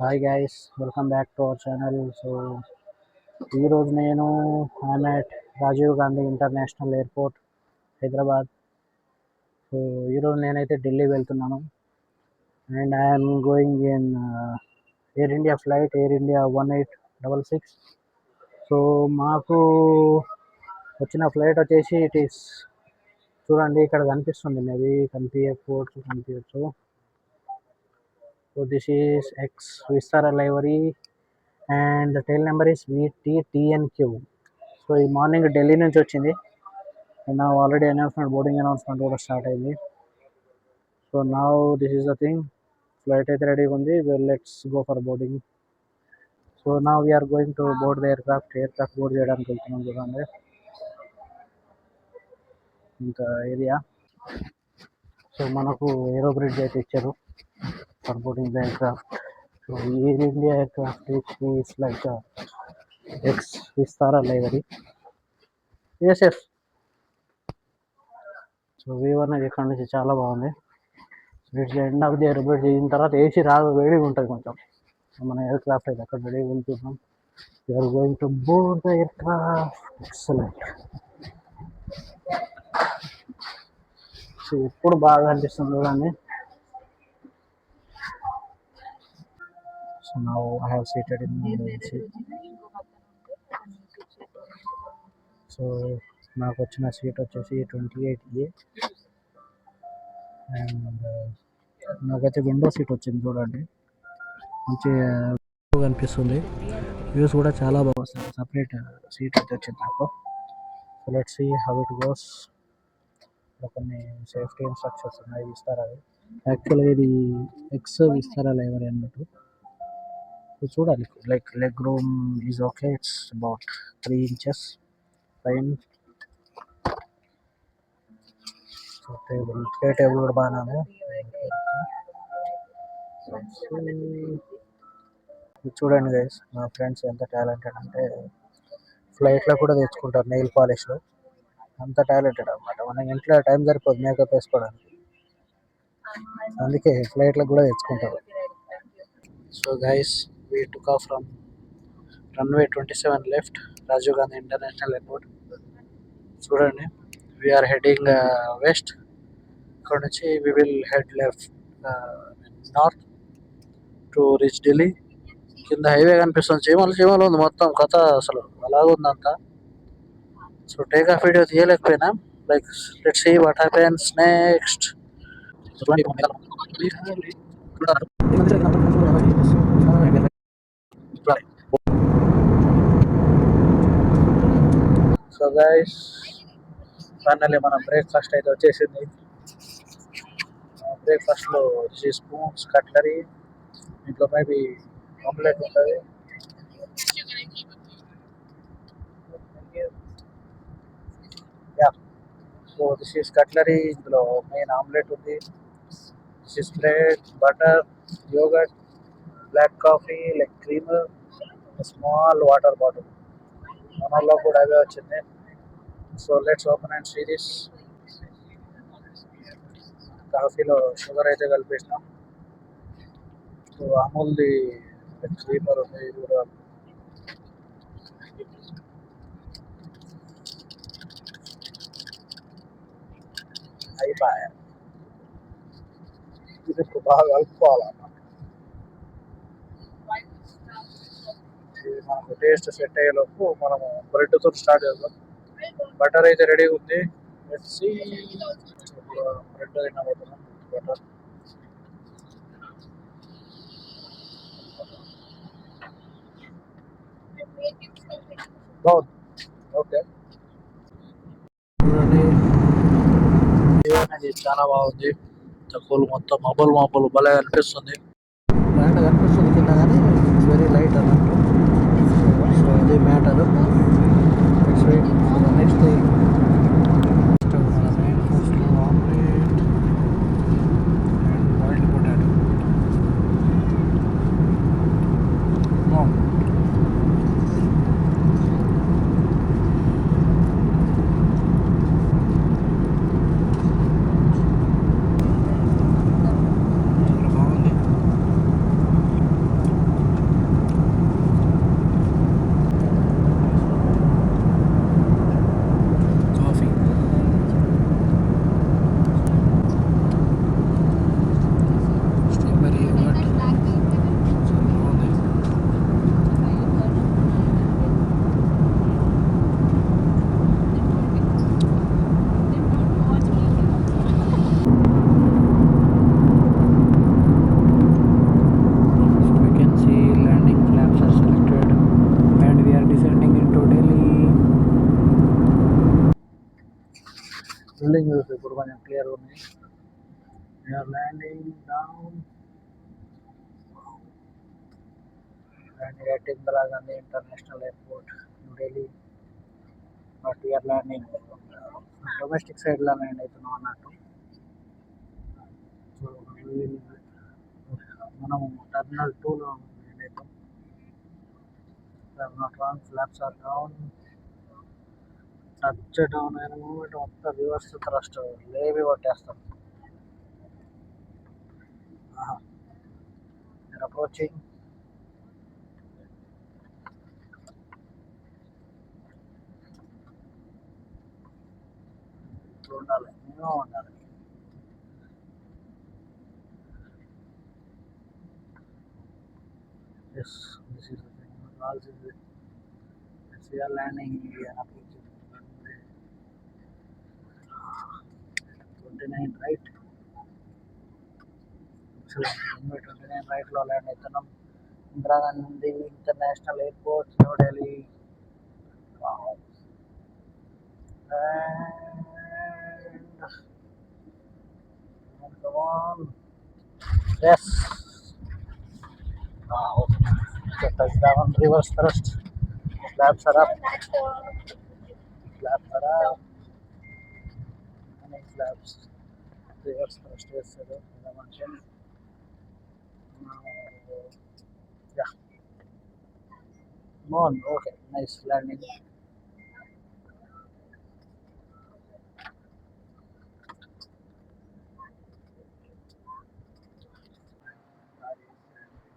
Hi guys, welcome back to our channel. So ఈరోజు నేను I'm at Rajiv Gandhi international airport, Hyderabad. So ఈరోజు నేనైతే ఢిల్లీ వెళ్తున్నాను and I'm going in Air India flight, Air India 1866. So మాకు వచ్చిన ఫ్లైట్ వచ్చేసి ఇట్ ఈస్, చూడండి ఇక్కడ కనిపిస్తుంది, మేబీ కనిపించచ్చు. So this is X Vistara livery and the tail number is VTTNQ. So ఈ మార్నింగ్ ఢిల్లీ నుంచి వచ్చింది. నా ఆల్రెడీ బోర్డింగ్ అనౌన్స్మెంట్ కూడా స్టార్ట్ అయింది. So now this is the thing, flight అయితే రెడీగా ఉంది. Let's go for boarding. So now we are going to board the aircraft board చేయడానికి వెళ్తున్నాం. చూడండి ఇంకా ఏరియా. సో మనకు ఏరో బ్రిడ్జ్ అయితే ఇచ్చారు for boarding the aircraft. So Air India aircraft which is like a X Vistara livery. Yes. So view అనేది ఇక్కడ నుంచి చాలా బాగుంది. It's end of the airport అయిన తర్వాత ఏసీ రాదు, వేడిగా ఉంటుంది కొంచెం. మన ఎయిర్క్రాఫ్ట్ అయితే అక్కడ రెడీగా వెళ్తున్నాం. You are going to board the aircraft. Excellent. So ఎప్పుడు బాగా అనిపిస్తుంది చూడండి. So now I have seated in my seat. So నాకు వచ్చిన సీట్ వచ్చేసి 28A అండ్ నాకైతే విండో సీట్ వచ్చింది. చూడండి మంచి కనిపిస్తుంది, వ్యూస్ కూడా చాలా బాగా వస్తాయి. సపరేట్ సీట్ అయితే వచ్చింది నాకు. So let's see how it goes. కొన్ని సేఫ్టీ ఇన్స్ట్రక్షన్స్ ఉన్నాయి, ఇస్తారా. యాక్చువల్గా ఇది ఎక్స్ ఇస్తారా లైవరీ అన్నట్టు. చూడాలి, like leg room is okay, it's about 3 inches fine. So table కూడా బాగానే ఉంది. చూడండి గైస్, మా ఫ్రెండ్స్ ఎంత టాలెంటెడ్ అంటే ఫ్లైట్లో కూడా తెచ్చుకుంటారు నెయిల్ పాలిష్. అంత టాలెంటెడ్ అనమాట. మన ఇంట్లో టైం సరిపోదు మేకప్ వేసుకోవడానికి, అందుకే ఫ్లైట్లకు కూడా తెచ్చుకుంటారు. So guys, we took off from runway 27 left, Rajiv Gandhi International Airport. చూడండి, వీఆర్ హెడింగ్ వెస్ట్. ఇక్కడ నుంచి we will head left north to reach Delhi. కింద హైవే కనిపిస్తుంది, చీమలు ఉంది మొత్తం కథ, అసలు అలాగుందంతా. సో టేక్ ఆఫ్ వీడియో తీయలేకపోయినా, like let's see what happens next. So guys, finally మన బ్రేక్ఫాస్ట్ అయితే వచ్చేసింది. బ్రేక్ఫాస్ట్లో స్పూన్స్, కట్లరీ, ఇంట్లో మేబీ ఆమ్లెట్ ఉంటుంది. సో దిస్ ఈస్ కట్లరీ, ఇందులో మెయిన్ ఆమ్లెట్ ఉంది. This is bread, butter, yogurt, black coffee, like cream, small water bottle. మనలో కూడా అవే వచ్చింది. So let's open and see this. కాఫీలో షుగర్ అయితే కలిపేసినాం. సో అమూల్ది క్రీమర్ ఉంది, ఇది కూడా. అయిపోయా, ఇది ఇప్పుడు బాగా కలుపుకోవాలన్నమాట. ఇది మనకు టేస్ట్ సెట్ అయ్యేలోపు మనము బ్రెడ్తో స్టార్ట్ చేద్దాం. బటర్ అయితే రెడీగా ఉంది. Let's see. బ్రెడ్ తినబోతున్నాం. బటర్ బాగుంది, ఓకే. అనేది చాలా బాగుంది. తక్కువలు మొత్తం మబ్బులు భలే అనిపిస్తుంది. ల్యాండ్ కనిపిస్తుంది కింద, కానీ ఇట్స్ వెరీ లైట్ అన్నట్టు. సో అది మ్యాటర్. నెక్స్ట్ థింగ్, మెయిన్ కోర్స్లో ఆమ్లెట్ అండ్ బాయిల్డ్ పొటాటో. బాగుంది. బిల్డింగ్ చూసి ఇప్పుడు కొంచెం క్లియర్గా ఉన్నాయి. We're landing down landing at Indira Gandhi international airport New Delhi. But we're landing domestic సైడ్లో ల్యాండ్ అవుతున్నాం అన్నట్టు. సో మనం టర్మినల్ 2లో ల్యాండ్ అవుతాం. Terminal 1 flaps are down. Touch down అయిన మూమెంట్ మొత్తం రివర్స్ థ్రస్ట్ లేవి కొట్టేస్తాం. మీరు అప్రోచింగ్ ఉండాలి, మినిమం ఉండాలి. Yes, this is the thing. Also, as we are landing, we are approaching runway 29 right. Excellent. Runway 29 right లో ల్యాండ్ అవుతున్నాం. Indira Gandhi international airport New Delhi. And come on. Yes. Wow. So touchdown, reverse thrust. Flaps are up. Flaps are up. And flaps. Reverse thrust చేస్తారు ఇలా mention. Yeah. On. Okay. Nice landing.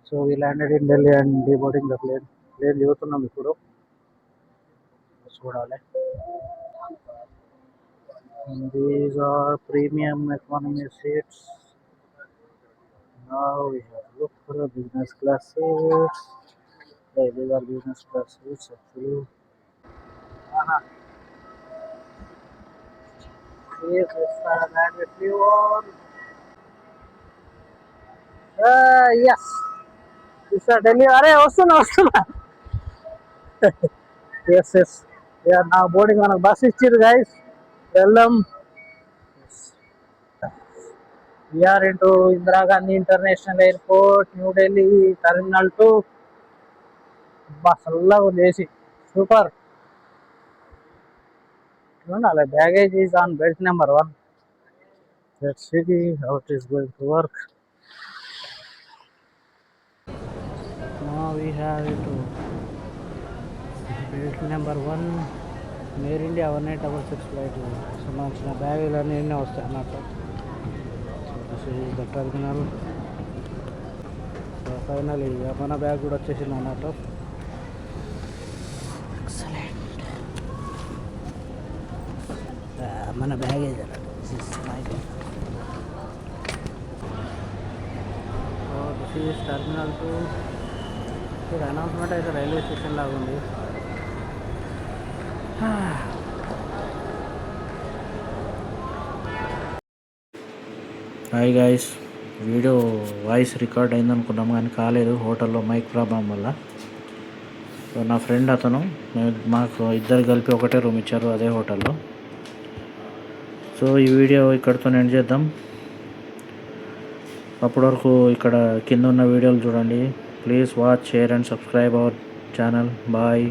So we landed in Delhi and deboarding the plane. Plane దిగుతున్నాం ఇప్పుడు. చూడాలి. And these are premium economy seats. Now we have to look for a business class seats. Hey, these are business class seats actually. Yes, let's land with you on. Yes. This is Delhi. Are వస్తున్నా. Yes. We are now boarding on a bus ఇచ్చిర్రు guys. Tell them. Yes. We are into Indira Gandhi International Airport, New Delhi, Terminal 2. చల్లగా ఉంది AC. Super. చూడాలి. Baggage is on belt number 1. Let's see how it is going to work. Now we have it to belt number 1. Air India 1866 flight సంబంధించిన బ్యాగులు అన్నీ ఎన్నో వస్తాయి అన్నట్టు. So this is the terminal. So finally మన bag కూడా వచ్చేసింది అన్నట్టు. ఎక్సలెంట్. మన బ్యాగేజ్ అన్నట్టు. So this is terminal 2. ఇక్కడ అనౌన్స్మెంట్ అయితే రైల్వే స్టేషన్ లాగా ఉంది. Hi guys, video voice record అయిందనుకున్నాము కానీ కాలేదు, హోటల్లో మైక్ ప్రాబ్లం వల్ల. సో నా ఫ్రెండ్ అతను మాకు ఇద్దరు కలిపి ఒకటే రూమ్ ఇచ్చారు అదే హోటల్లో. సో ఈ వీడియో ఇక్కడితో ఎండ్ చేద్దాం. అప్పటి వరకు ఇక్కడ కింద ఉన్న వీడియోలు చూడండి. Please watch, share and subscribe our channel. Bye.